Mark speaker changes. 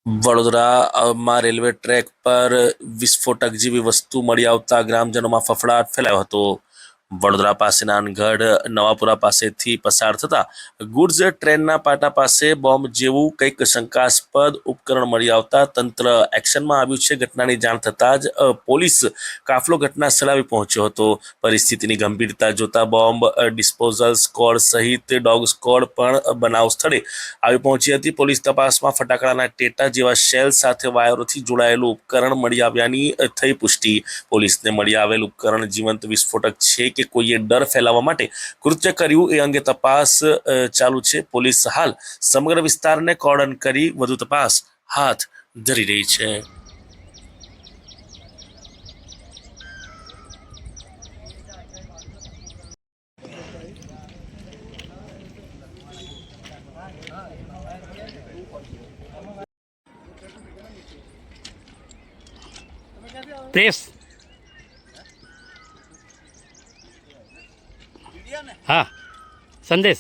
Speaker 1: વડોદરામાં railway track પર વિસ્ફોટક જેવી વસ્તુ મળી આવતા ગ્રામજનોમાં ફફડાટ ફેલાયો હતો। વડોદરા પાસે નાનગઢ નવાપુરા પાસેથી પસાર થતા ગુડ્સ ટ્રેનના પાટા પાસે બોમ્બ જેવું કંઈક શંકાસ્પદ ઉપકરણ મળી આવતા તંત્ર એક્શનમાં આવ્યું છે। ઘટનાની જાણ થતાં જ પોલીસ કાફલો ઘટના સ્થળે આવી પહોંચ્યો હતો। પરિસ્થિતિની ગંભીરતા જોતા બોમ્બ ડિસ્પોઝલ સ્ક્વોડ સહિત ડોગ સ્ક્વોડ પણ બનાવ સ્થળે આવી પહોંચી હતી। પોલીસ તપાસમાં ફટાકડાના ટેટા જેવા શેલ સાથે વાયરોથી જોડાયેલું ઉપકરણ મળી આવ્યાની થઈ પુષ્ટિ। પોલીસને મળી આવેલ ઉપકરણ જીવંત વિસ્ફોટક છે કે કોઈએ ડર ફેલાવવા માટે કૃત્ય કર્યું એ અંગે તપાસ ચાલુ છે। પોલીસ હાલ સમગ્ર વિસ્તારને કોર્ડન કરી વધુ તપાસ હાથ ધરી રહી છે।
Speaker 2: प्रेस हाँ संदेश